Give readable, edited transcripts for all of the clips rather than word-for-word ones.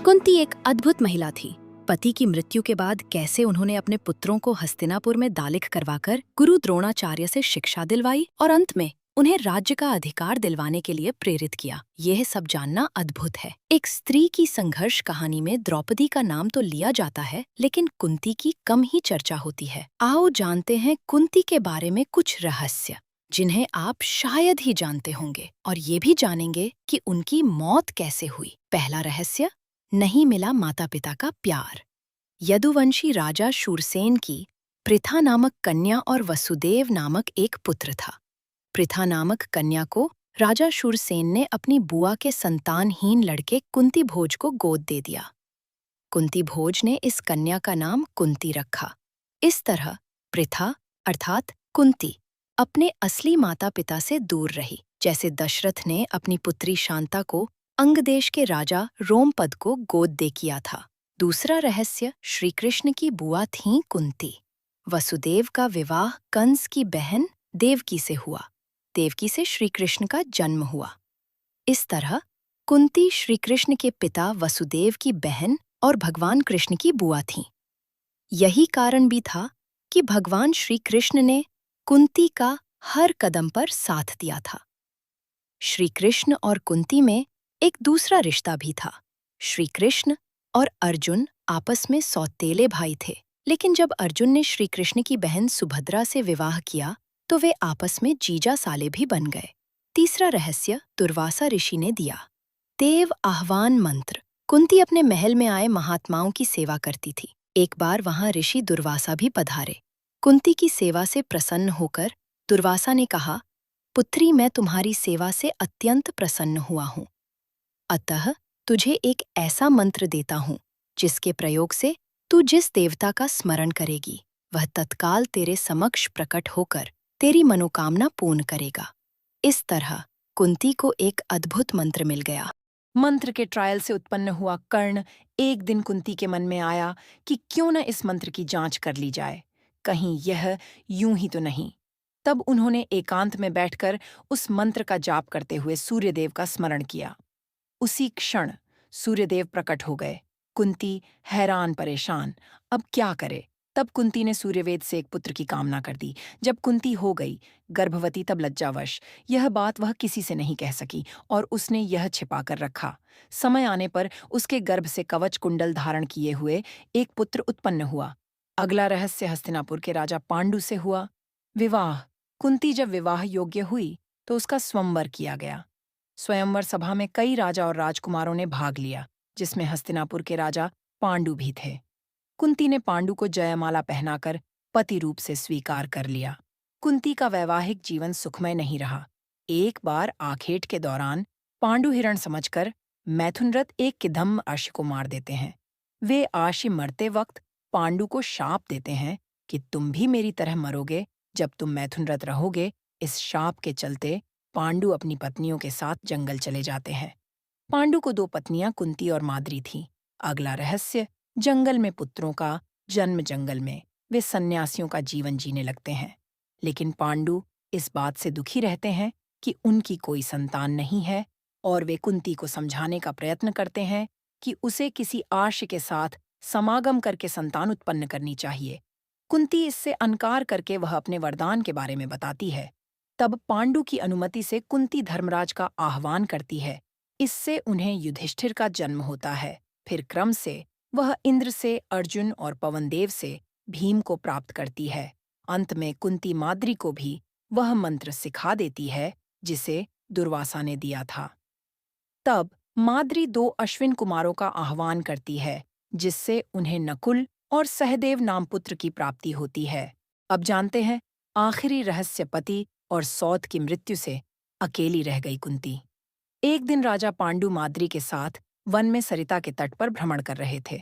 कुंती एक अद्भुत महिला थी। पति की मृत्यु के बाद कैसे उन्होंने अपने पुत्रों को हस्तिनापुर में दालिक करवाकर गुरु द्रोणाचार्य से शिक्षा दिलवाई और अंत में उन्हें राज्य का अधिकार दिलवाने के लिए प्रेरित किया, यह सब जानना अद्भुत है। एक स्त्री की संघर्ष कहानी में द्रौपदी का नाम तो लिया जाता है, लेकिन कुंती की कम ही चर्चा होती है। आओ जानते हैं कुंती के बारे में कुछ रहस्य जिन्हें आप शायद ही जानते होंगे, और ये भी जानेंगे कि उनकी मौत कैसे हुई। पहला रहस्य, नहीं मिला माता पिता का प्यार। यदुवंशी राजा शूरसेन की पृथा नामक कन्या और वसुदेव नामक एक पुत्र था। पृथा नामक कन्या को राजा शूरसेन ने अपनी बुआ के संतानहीन लड़के कुंती भोज को गोद दे दिया। कुंती भोज ने इस कन्या का नाम कुंती रखा। इस तरह पृथा अर्थात कुंती अपने असली माता पिता से दूर रही, जैसे दशरथ ने अपनी पुत्री शांता को अंग देश के राजा रोमपद को गोद दे किया था। दूसरा रहस्य, श्री कृष्ण की बुआ थीं कुंती। वसुदेव का विवाह कंस की बहन देवकी से हुआ। देवकी से श्री कृष्ण का जन्म हुआ। इस तरह कुंती श्री कृष्ण के पिता वसुदेव की बहन और भगवान कृष्ण की बुआ थीं। यही कारण भी था कि भगवान श्री कृष्ण ने कुंती का हर कदम पर साथ दिया था। श्री कृष्ण और कुंती में एक दूसरा रिश्ता भी था। श्री कृष्ण और अर्जुन आपस में सौतेले भाई थे, लेकिन जब अर्जुन ने श्री कृष्ण की बहन सुभद्रा से विवाह किया तो वे आपस में जीजा साले भी बन गए। तीसरा रहस्य दुर्वासा ऋषि ने दिया। देव आह्वान मंत्र। कुंती अपने महल में आए महात्माओं की सेवा करती थी। एक बार वहां ऋषि दुर्वासा भी पधारे। कुंती की सेवा से प्रसन्न होकर दुर्वासा ने कहा, पुत्री, मैं तुम्हारी सेवा से अत्यंत प्रसन्न हुआ हूँ। अतः तुझे एक ऐसा मंत्र देता हूँ जिसके प्रयोग से तू जिस देवता का स्मरण करेगी वह तत्काल तेरे समक्ष प्रकट होकर तेरी मनोकामना पूर्ण करेगा। इस तरह कुंती को एक अद्भुत मंत्र मिल गया। मंत्र के ट्रायल से उत्पन्न हुआ कर्ण एक दिन कुंती के मन में आया कि क्यों न इस मंत्र की जांच कर ली जाए, कहीं यह यूं ही तो नहीं। तब उन्होंने एकांत में बैठकर उस मंत्र का जाप करते हुए सूर्यदेव का स्मरण किया। उसी क्षण सूर्यदेव प्रकट हो गए। कुंती हैरान परेशान, अब क्या करे। तब कुंती ने सूर्यवेद से एक पुत्र की कामना कर दी। जब कुंती हो गई गर्भवती तब लज्जावश यह बात वह किसी से नहीं कह सकी और उसने यह छिपा कर रखा। समय आने पर उसके गर्भ से कवच कुंडल धारण किए हुए एक पुत्र उत्पन्न हुआ। अगला रहस्य हस्तिनापुर के राजा पांडु से हुआ। विवाह। कुंती जब विवाह योग्य हुई तो उसका स्वयंवर किया गया। स्वयंवर सभा में कई राजा और राजकुमारों ने भाग लिया, जिसमें हस्तिनापुर के राजा पांडु भी थे। कुंती ने पांडु को जयमाला पहनाकर पति रूप से स्वीकार कर लिया। कुंती का वैवाहिक जीवन सुखमय नहीं रहा। एक बार आखेट के दौरान पांडु हिरण समझकर मैथुनरथ एक किदम्ब आशी को मार देते हैं। वे आशी मरते वक्त पांडु को शाप देते हैं कि तुम भी मेरी तरह मरोगे जब तुम मैथुनरथ रहोगे। इस शाप के चलते पांडु अपनी पत्नियों के साथ जंगल चले जाते हैं। पांडु को 2 पत्नियां कुंती और माद्री थीं। अगला रहस्य, जंगल में पुत्रों का जन्म। जंगल में वे सन्यासियों का जीवन जीने लगते हैं, लेकिन पांडु इस बात से दुखी रहते हैं कि उनकी कोई संतान नहीं है और वे कुंती को समझाने का प्रयत्न करते हैं कि उसे किसी आर्ष के साथ समागम करके संतान उत्पन्न करनी चाहिए। कुंती इससे अनकार करके वह अपने वरदान के बारे में बताती है। तब पांडु की अनुमति से कुंती धर्मराज का आह्वान करती है। इससे उन्हें युधिष्ठिर का जन्म होता है। फिर क्रम से वह इंद्र से, अर्जुन और पवनदेव से भीम को प्राप्त करती है। अंत में कुंती माद्री को भी वह मंत्र सिखा देती है जिसे दुर्वासा ने दिया था। तब माद्री 2 अश्विन कुमारों का आह्वान करती है, जिससे उन्हें नकुल और सहदेव नाम पुत्र की प्राप्ति होती है। अब जानते हैं आखिरी रहस्य, पति और सौत की मृत्यु से अकेली रह गई कुंती। एक दिन राजा पांडु माद्री के साथ वन में सरिता के तट पर भ्रमण कर रहे थे।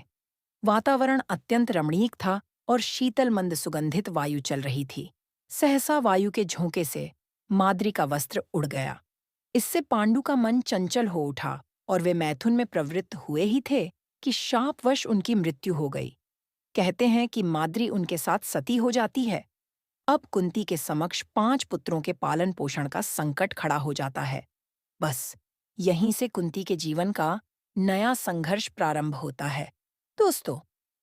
वातावरण अत्यंत रमणीक था और शीतल मंद सुगंधित वायु चल रही थी। सहसा वायु के झोंके से माद्री का वस्त्र उड़ गया। इससे पांडु का मन चंचल हो उठा और वे मैथुन में प्रवृत्त हुए ही थे कि शापवश उनकी मृत्यु हो गई। कहते हैं कि माद्री उनके साथ सती हो जाती है। अब कुंती के समक्ष 5 पुत्रों के पालन पोषण का संकट खड़ा हो जाता है। बस यहीं से कुंती के जीवन का नया संघर्ष प्रारंभ होता है। दोस्तों,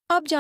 अब